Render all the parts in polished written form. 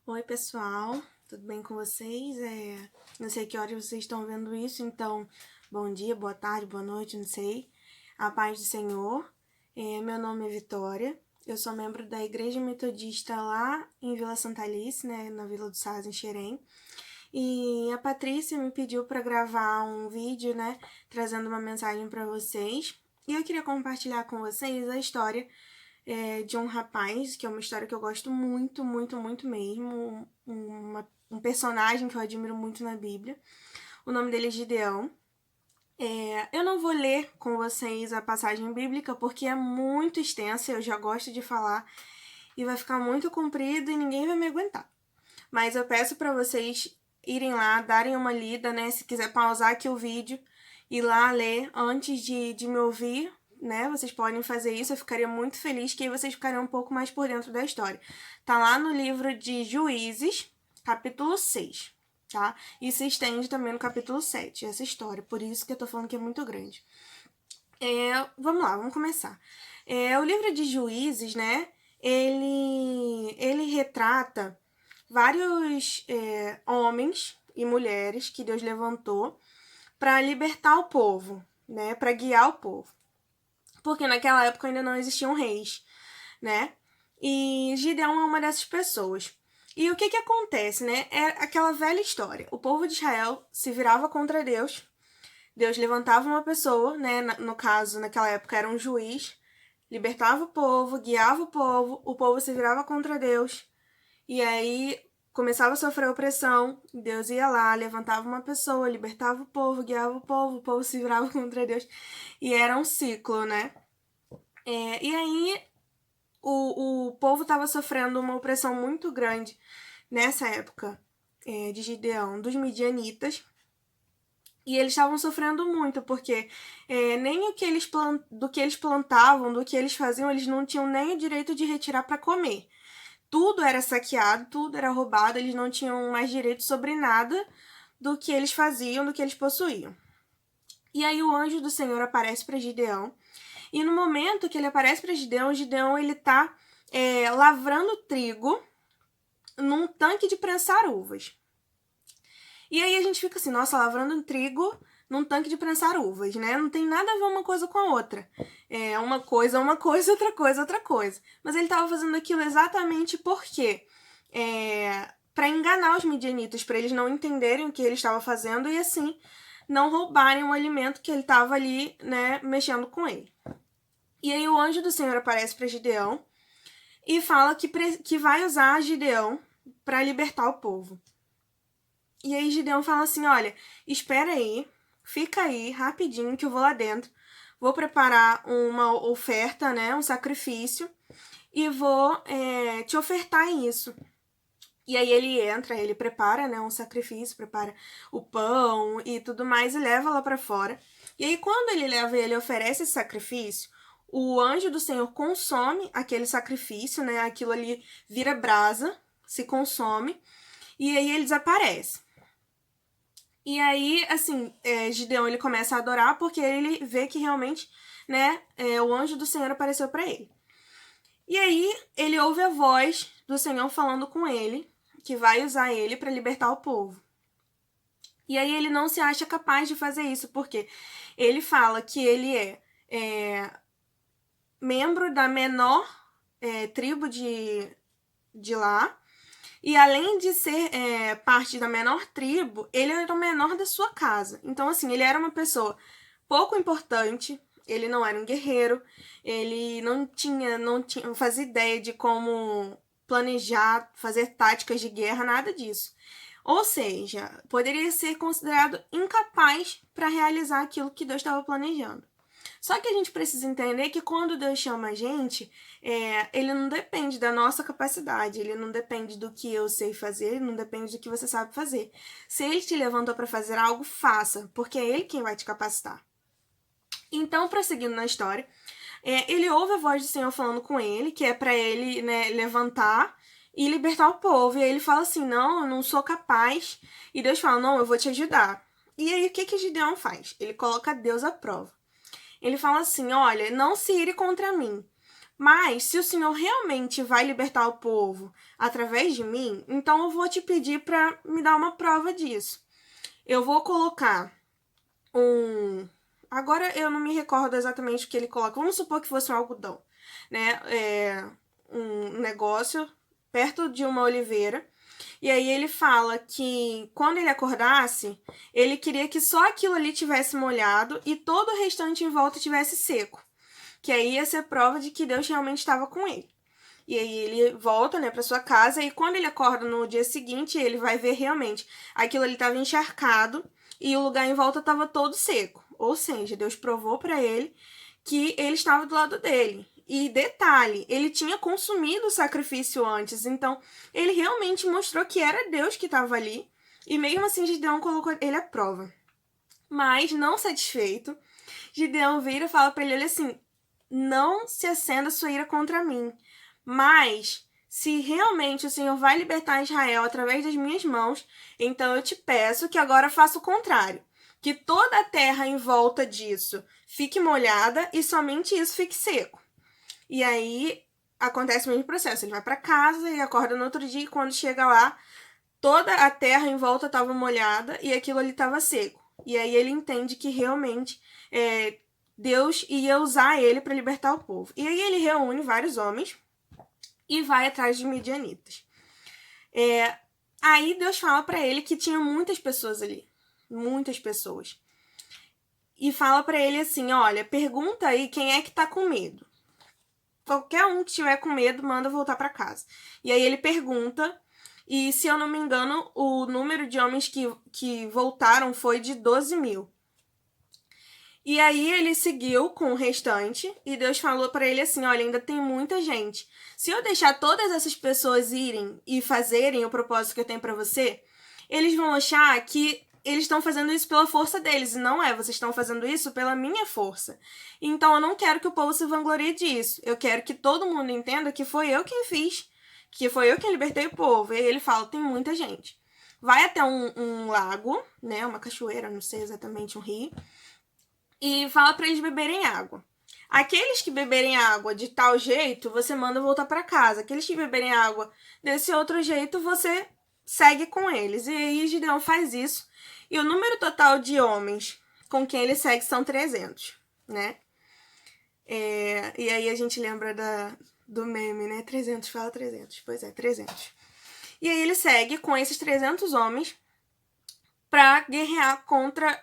Oi, pessoal, tudo bem com vocês? Não sei que horas vocês estão vendo isso, então, bom dia, boa tarde, boa noite, não sei. A paz do Senhor. Meu nome é Vitória, eu sou membro da Igreja Metodista lá em Vila Santa Alice, né, na Vila do Saz, em Xerém. E a Patrícia me pediu para gravar um vídeo, né, trazendo uma mensagem para vocês. E eu queria compartilhar com vocês a história de um rapaz, que é uma história que eu gosto muito, muito, muito mesmo. Um personagem que eu admiro muito na Bíblia. O nome dele é Gideão. Eu não vou ler com vocês a passagem bíblica porque é muito extensa, eu já gosto de falar e vai ficar muito comprido e ninguém vai me aguentar. Mas eu peço para vocês irem lá, darem uma lida, né? Se quiser pausar aqui o vídeo, ir lá ler antes de me ouvir, né? Vocês podem fazer isso, eu ficaria muito feliz, que aí vocês ficariam um pouco mais por dentro da história. Tá lá no livro de Juízes, capítulo 6, tá? E se estende também no capítulo 7, essa história, por isso que eu tô falando que é muito grande. Vamos lá, vamos começar. O livro de Juízes, né? Ele retrata vários homens e mulheres que Deus levantou para libertar o povo, né? Para guiar o povo. Porque naquela época ainda não existiam reis, né? E Gideão é uma dessas pessoas. E o que acontece, né? É aquela velha história. O povo de Israel se virava contra Deus. Deus levantava uma pessoa, né? No caso, naquela época era um juiz, libertava o povo se virava contra Deus. E aí começava a sofrer opressão, Deus ia lá, levantava uma pessoa, libertava o povo, guiava o povo se virava contra Deus. E era um ciclo, né? E aí o povo estava sofrendo uma opressão muito grande nessa época de Gideão, dos midianitas. E eles estavam sofrendo muito, porque nem do que eles plantavam, do que eles faziam, eles não tinham nem o direito de retirar para comer. Tudo era saqueado, tudo era roubado, eles não tinham mais direito sobre nada do que eles faziam, do que eles possuíam. E aí o anjo do Senhor aparece para Gideão, e no momento que ele aparece para Gideão, Gideão ele tá lavrando trigo num tanque de prensar uvas. E aí a gente fica assim, nossa, lavrando trigo num tanque de prensar uvas, né? Não tem nada a ver uma coisa com a outra. Uma coisa, outra coisa, outra coisa. Mas ele estava fazendo aquilo exatamente porque para enganar os midianitas, para eles não entenderem o que ele estava fazendo e assim não roubarem o alimento que ele estava ali, né, mexendo com ele. E aí o anjo do Senhor aparece para Gideão e fala que vai usar Gideão para libertar o povo. E aí Gideão fala assim, olha, espera aí, fica aí rapidinho que eu vou lá dentro, vou preparar uma oferta, né, um sacrifício, e vou te ofertar isso. E aí ele entra, ele prepara, né, um sacrifício, prepara o pão e tudo mais e leva lá para fora. E aí quando ele leva e ele oferece esse sacrifício, o anjo do Senhor consome aquele sacrifício, né, aquilo ali vira brasa, se consome, e aí ele desaparece. E aí, assim, Gideão ele começa a adorar porque ele vê que realmente, né, o anjo do Senhor apareceu para ele. E aí ele ouve a voz do Senhor falando com ele, que vai usar ele para libertar o povo. E aí ele não se acha capaz de fazer isso, porque ele fala que ele é membro da menor tribo de lá, e além de ser parte da menor tribo, ele era o menor da sua casa. Então, assim, ele era uma pessoa pouco importante, ele não era um guerreiro, ele não fazia ideia de como planejar, fazer táticas de guerra, nada disso. Ou seja, poderia ser considerado incapaz para realizar aquilo que Deus estava planejando. Só que a gente precisa entender que quando Deus chama a gente, ele não depende da nossa capacidade, ele não depende do que eu sei fazer, ele não depende do que você sabe fazer. Se ele te levantou para fazer algo, faça, porque é ele quem vai te capacitar. Então, prosseguindo na história, ele ouve a voz do Senhor falando com ele, que é para ele, né, levantar e libertar o povo. E aí ele fala assim: não, eu não sou capaz. E Deus fala: não, eu vou te ajudar. E aí o que Gideão faz? Ele coloca Deus à prova. Ele fala assim: olha, não se ire contra mim, Mas, se o Senhor realmente vai libertar o povo através de mim, então eu vou te pedir para me dar uma prova disso. Eu vou colocar um... Agora eu não me recordo exatamente o que ele coloca. Vamos supor que fosse um algodão, né? Um negócio perto de uma oliveira. E aí ele fala que quando ele acordasse, ele queria que só aquilo ali tivesse molhado e todo o restante em volta tivesse seco. Que aí ia ser prova de que Deus realmente estava com ele. E aí ele volta, né, para sua casa e quando ele acorda no dia seguinte, ele vai ver realmente aquilo ali estava encharcado e o lugar em volta estava todo seco. Ou seja, Deus provou para ele que ele estava do lado dele. E detalhe, ele tinha consumido o sacrifício antes, então ele realmente mostrou que era Deus que estava ali. E mesmo assim, Gideão colocou ele à prova. Mas, não satisfeito, Gideão vira e fala para ele assim: não se acenda sua ira contra mim, mas se realmente o Senhor vai libertar Israel através das minhas mãos, então eu te peço que agora faça o contrário, que toda a terra em volta disso fique molhada e somente isso fique seco. E aí acontece o mesmo processo, ele vai para casa e acorda no outro dia e quando chega lá, toda a terra em volta estava molhada e aquilo ali estava seco. E aí ele entende que realmente Deus ia usar ele para libertar o povo. E aí ele reúne vários homens e vai atrás de midianitas. Aí Deus fala para ele que tinha muitas pessoas ali. Muitas pessoas. E fala para ele assim, olha, pergunta aí quem é que tá com medo. Qualquer um que estiver com medo, manda voltar para casa. E aí ele pergunta, e se eu não me engano, o número de homens que voltaram foi de 12 mil. E aí ele seguiu com o restante e Deus falou para ele assim, olha, ainda tem muita gente. Se eu deixar todas essas pessoas irem e fazerem o propósito que eu tenho para você, eles vão achar que eles estão fazendo isso pela força deles. E não é, vocês estão fazendo isso pela minha força. Então eu não quero que o povo se vanglorie disso. Eu quero que todo mundo entenda que foi eu quem fiz, que foi eu quem libertei o povo. E aí ele fala, tem muita gente. Vai até um lago, né, uma cachoeira, não sei exatamente, um rio, e fala para eles beberem água. Aqueles que beberem água de tal jeito, você manda voltar para casa. Aqueles que beberem água desse outro jeito, você segue com eles. E aí Gideão faz isso. E o número total de homens com quem ele segue são 300, né? E aí a gente lembra do meme, né? 300, fala 300. Pois é, 300. E aí ele segue com esses 300 homens para guerrear contra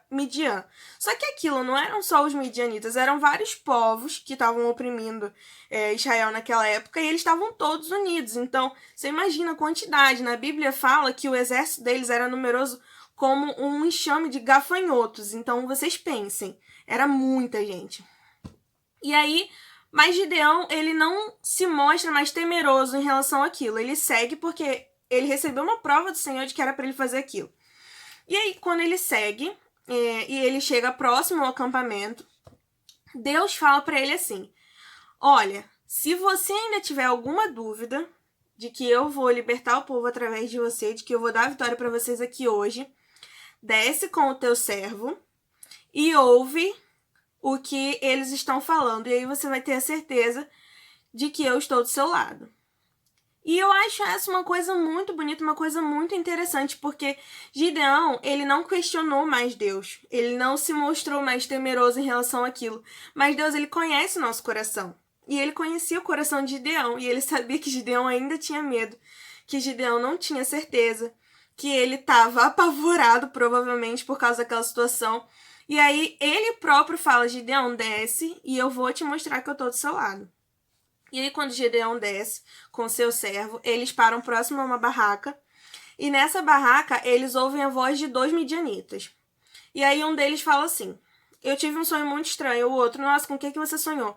Midian. Só que aquilo não eram só os midianitas, eram vários povos que estavam oprimindo Israel naquela época e eles estavam todos unidos. Então, você imagina a quantidade. Na Bíblia fala que o exército deles era numeroso como um enxame de gafanhotos. Então, vocês pensem, era muita gente. E aí, mas Gideão, ele não se mostra mais temeroso em relação àquilo. Ele segue porque ele recebeu uma prova do Senhor de que era para ele fazer aquilo. E aí, quando ele segue, e ele chega próximo ao acampamento, Deus fala para ele assim, olha, se você ainda tiver alguma dúvida de que eu vou libertar o povo através de você, de que eu vou dar a vitória para vocês aqui hoje, desce com o teu servo e ouve o que eles estão falando. E aí você vai ter a certeza de que eu estou do seu lado. E eu acho essa uma coisa muito bonita, uma coisa muito interessante, porque Gideão, ele não questionou mais Deus. Ele não se mostrou mais temeroso em relação àquilo. Mas Deus, ele conhece o nosso coração. E ele conhecia o coração de Gideão. E ele sabia que Gideão ainda tinha medo. Que Gideão não tinha certeza. Que ele estava apavorado, provavelmente, por causa daquela situação. E aí, ele próprio fala, Gideão, desce e eu vou te mostrar que eu estou do seu lado. E aí, quando Gideão desce com seu servo, eles param próximo a uma barraca. E nessa barraca, eles ouvem a voz de 2 midianitas. E aí, um deles fala assim, eu tive um sonho muito estranho. O outro, nossa, com o que você sonhou?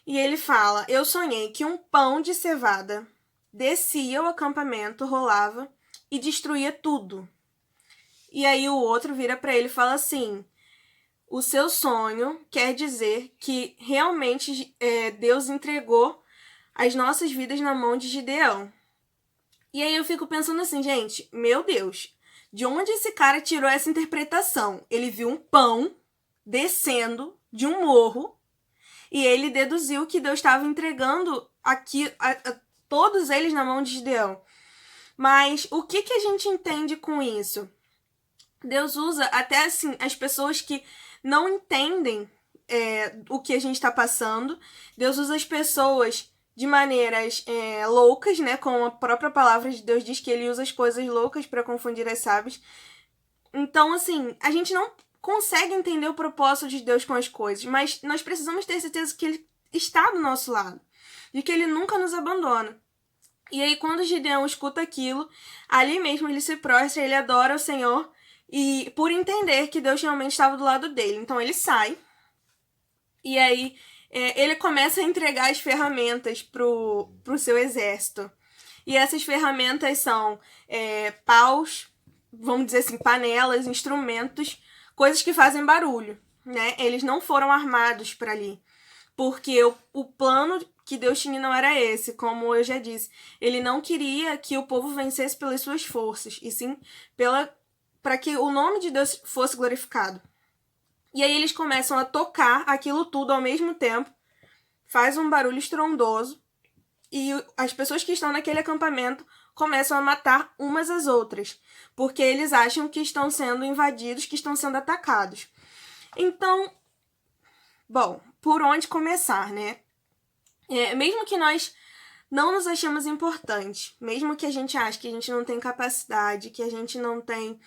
E ele fala, eu sonhei que um pão de cevada descia o acampamento, rolava e destruía tudo. E aí, o outro vira para ele e fala assim, o seu sonho quer dizer que realmente Deus entregou as nossas vidas na mão de Gideão. E aí eu fico pensando assim, gente, meu Deus, de onde esse cara tirou essa interpretação? Ele viu um pão descendo de um morro E ele deduziu que Deus estava entregando aqui a todos eles na mão de Gideão. Mas o que a gente entende com isso? Deus usa até assim as pessoas que não entendem o que a gente está passando. Deus usa as pessoas de maneiras loucas, né? Como a própria palavra de Deus diz que ele usa as coisas loucas para confundir as sábias. Então, assim, a gente não consegue entender o propósito de Deus com as coisas, mas nós precisamos ter certeza que ele está do nosso lado, de que ele nunca nos abandona. E aí, quando Gideão escuta aquilo, ali mesmo ele se prostra, ele adora o Senhor, e por entender que Deus realmente estava do lado dele. Então ele sai, e aí ele começa a entregar as ferramentas pro seu exército. E essas ferramentas são paus, vamos dizer assim, panelas, instrumentos, coisas que fazem barulho, né? Eles não foram armados para ali, porque o plano que Deus tinha não era esse, como eu já disse. Ele não queria que o povo vencesse pelas suas forças, e sim para que o nome de Deus fosse glorificado. E aí eles começam a tocar aquilo tudo ao mesmo tempo, faz um barulho estrondoso, e as pessoas que estão naquele acampamento começam a matar umas às outras, porque eles acham que estão sendo invadidos, que estão sendo atacados. Então, bom, por onde começar, né? Mesmo que nós não nos achemos importantes, mesmo que a gente ache que a gente não tem capacidade, que a gente não tem,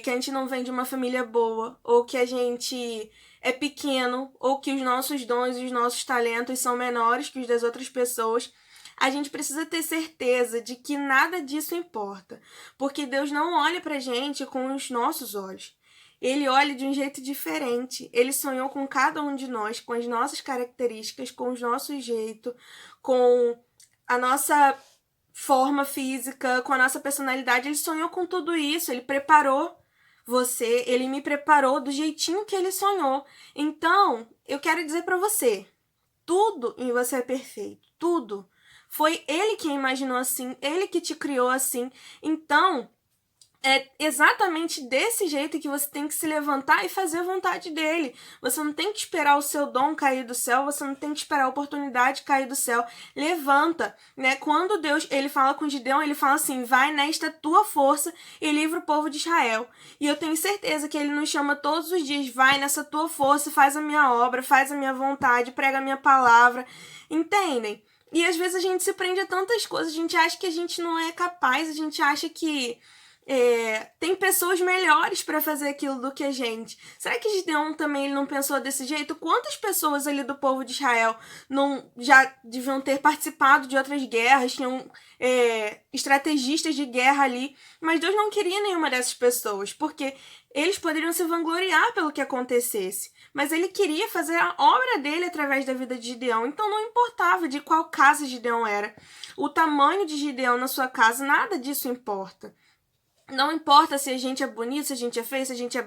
que a gente não vem de uma família boa, ou que a gente é pequeno, ou que os nossos dons e os nossos talentos são menores que os das outras pessoas, a gente precisa ter certeza de que nada disso importa, porque Deus não olha pra gente com os nossos olhos. Ele olha de um jeito diferente. Ele sonhou com cada um de nós, com as nossas características, com o nosso jeito, com a nossa forma física, com a nossa personalidade. Ele sonhou com tudo isso. Ele preparou você, ele me preparou do jeitinho que ele sonhou. Então, eu quero dizer para você, tudo em você é perfeito. Tudo. Foi ele que imaginou assim, ele que te criou assim. Então, é exatamente desse jeito que você tem que se levantar e fazer a vontade dele. Você não tem que esperar o seu dom cair do céu, você não tem que esperar a oportunidade cair do céu. Levanta, né? Quando Deus, ele fala com Gideão, ele fala assim, vai nesta tua força e livra o povo de Israel. E eu tenho certeza que ele nos chama todos os dias, vai nessa tua força, faz a minha obra, faz a minha vontade, prega a minha palavra. Entendem? E às vezes a gente se prende a tantas coisas, a gente acha que a gente não é capaz, a gente acha que tem pessoas melhores para fazer aquilo do que a gente. Será que Gideão também ele não pensou desse jeito? Quantas pessoas ali do povo de Israel não já deviam ter participado de outras guerras, tinham estrategistas de guerra ali, mas Deus não queria nenhuma dessas pessoas, porque eles poderiam se vangloriar pelo que acontecesse, mas ele queria fazer a obra dele através da vida de Gideão, então não importava de qual casa Gideão era, o tamanho de Gideão na sua casa, nada disso importa. Não importa se a gente é bonito, se a gente é feio, se a gente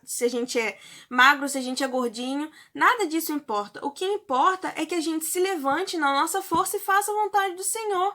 se a gente é magro, se a gente é gordinho, nada disso importa. O que importa é que a gente se levante na nossa força e faça a vontade do Senhor,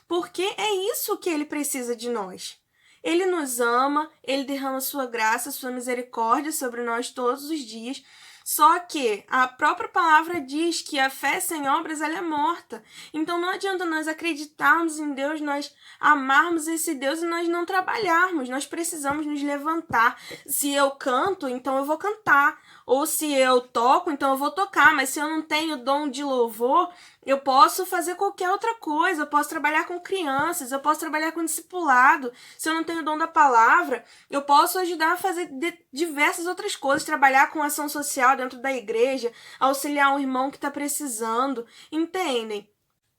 porque é isso que Ele precisa de nós. Ele nos ama, Ele derrama sua graça, sua misericórdia sobre nós todos os dias. Só que a própria palavra diz que a fé sem obras ela é morta. Então não adianta nós acreditarmos em Deus, nós amarmos esse Deus e nós não trabalharmos. Nós precisamos nos levantar. Se eu canto, então eu vou cantar. Ou se eu toco, então eu vou tocar. Mas se eu não tenho dom de louvor, eu posso fazer qualquer outra coisa. Eu posso trabalhar com crianças, eu posso trabalhar com discipulado. Se eu não tenho dom da palavra, eu posso ajudar a fazer diversas outras coisas. Trabalhar com ação social dentro da igreja, auxiliar um irmão que está precisando. Entendem?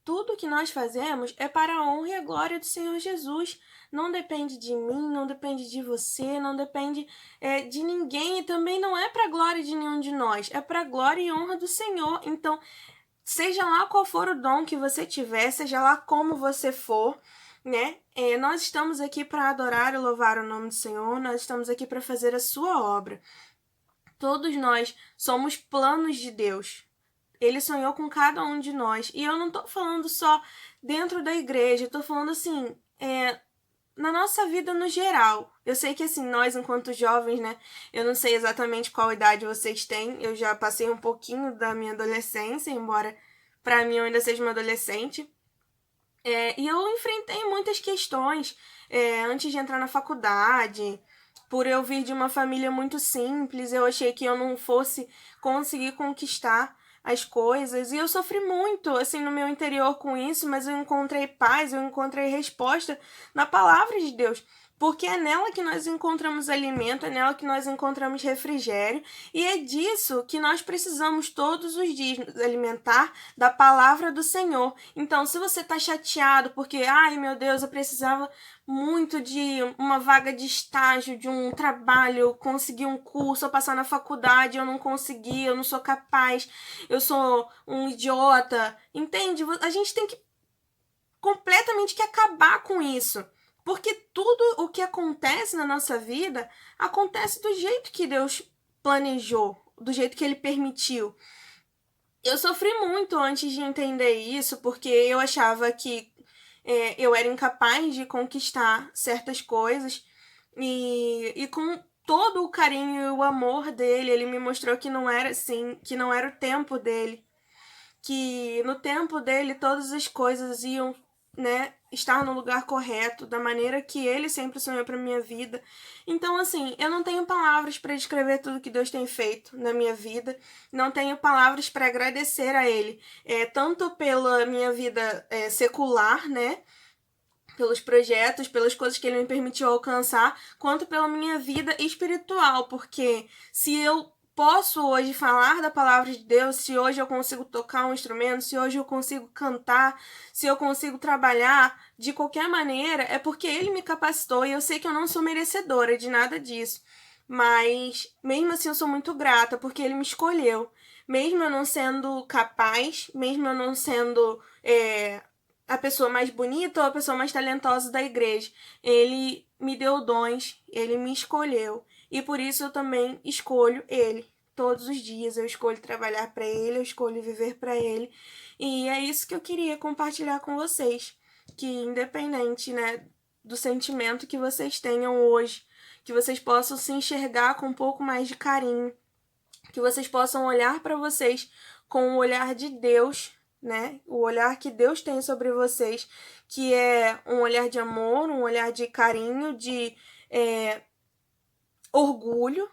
Tudo que nós fazemos é para a honra e a glória do Senhor Jesus. Não depende de mim, não depende de você, não depende de ninguém e também não é para a glória de nenhum de nós, é para a glória e honra do Senhor. Então, seja lá qual for o dom que você tiver, seja lá como você for, né? Nós estamos aqui para adorar e louvar o nome do Senhor, nós estamos aqui para fazer a sua obra. Todos nós somos planos de Deus. Ele sonhou com cada um de nós. E eu não tô falando só dentro da igreja, eu tô falando assim, na nossa vida no geral. Eu sei que, assim, nós, enquanto jovens, né? Eu não sei exatamente qual idade vocês têm. Eu já passei um pouquinho da minha adolescência, embora pra mim eu ainda seja uma adolescente. E eu enfrentei muitas questões antes de entrar na faculdade. Por eu vir de uma família muito simples, eu achei que eu não fosse conseguir conquistar as coisas. E eu sofri muito, assim, no meu interior com isso, mas eu encontrei paz, eu encontrei resposta na palavra de Deus. Porque é nela que nós encontramos alimento, é nela que nós encontramos refrigério, e é disso que nós precisamos todos os dias nos alimentar da palavra do Senhor. Então, se você está chateado porque, ai meu Deus, eu precisava muito de uma vaga de estágio, de um trabalho, conseguir um curso, ou passar na faculdade, eu não consegui, eu não sou capaz, eu sou um idiota, entende? A gente tem que completamente que acabar com isso. Porque tudo o que acontece na nossa vida acontece do jeito que Deus planejou, do jeito que Ele permitiu. Eu sofri muito antes de entender isso, porque eu achava que eu era incapaz de conquistar certas coisas. E com todo o carinho e o amor dele, ele me mostrou que não era assim, que não era o tempo dele. Que no tempo dele todas as coisas iam, né, estar no lugar correto, da maneira que ele sempre sonhou para minha vida. Então, assim, eu não tenho palavras para descrever tudo que Deus tem feito na minha vida, não tenho palavras para agradecer a ele, tanto pela minha vida secular, né, pelos projetos, pelas coisas que ele me permitiu alcançar, quanto pela minha vida espiritual, porque se eu posso hoje falar da palavra de Deus, se hoje eu consigo tocar um instrumento, se hoje eu consigo cantar, se eu consigo trabalhar de qualquer maneira, é porque ele me capacitou e eu sei que eu não sou merecedora de nada disso. Mas mesmo assim eu sou muito grata porque ele me escolheu. Mesmo eu não sendo capaz, mesmo eu não sendo a pessoa mais bonita ou a pessoa mais talentosa da igreja. Ele me deu dons, ele me escolheu. E por isso eu também escolho ele. Todos os dias eu escolho trabalhar para ele, eu escolho viver para ele. E é isso que eu queria compartilhar com vocês. Que independente, né, do sentimento que vocês tenham hoje, que vocês possam se enxergar com um pouco mais de carinho, que vocês possam olhar para vocês com o olhar de Deus, né? O olhar que Deus tem sobre vocês, que é um olhar de amor, um olhar de carinho, de orgulho,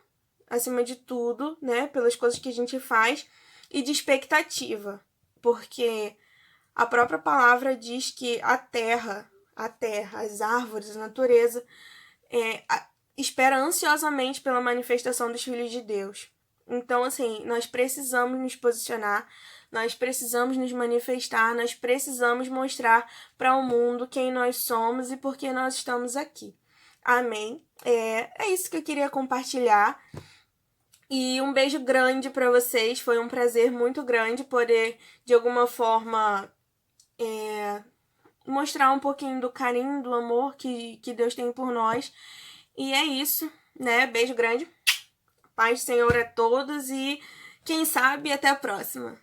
acima de tudo, né? Pelas coisas que a gente faz, e de expectativa, porque a própria palavra diz que a terra, as árvores, a natureza, espera ansiosamente pela manifestação dos filhos de Deus. Então, assim, nós precisamos nos posicionar, nós precisamos nos manifestar, nós precisamos mostrar para o mundo quem nós somos e por que nós estamos aqui. Amém? É isso que eu queria compartilhar. E um beijo grande para vocês. Foi um prazer muito grande poder, de alguma forma, mostrar um pouquinho do carinho, do amor que Deus tem por nós. E é isso, né? Beijo grande. Paz do Senhor a todos e quem sabe até a próxima.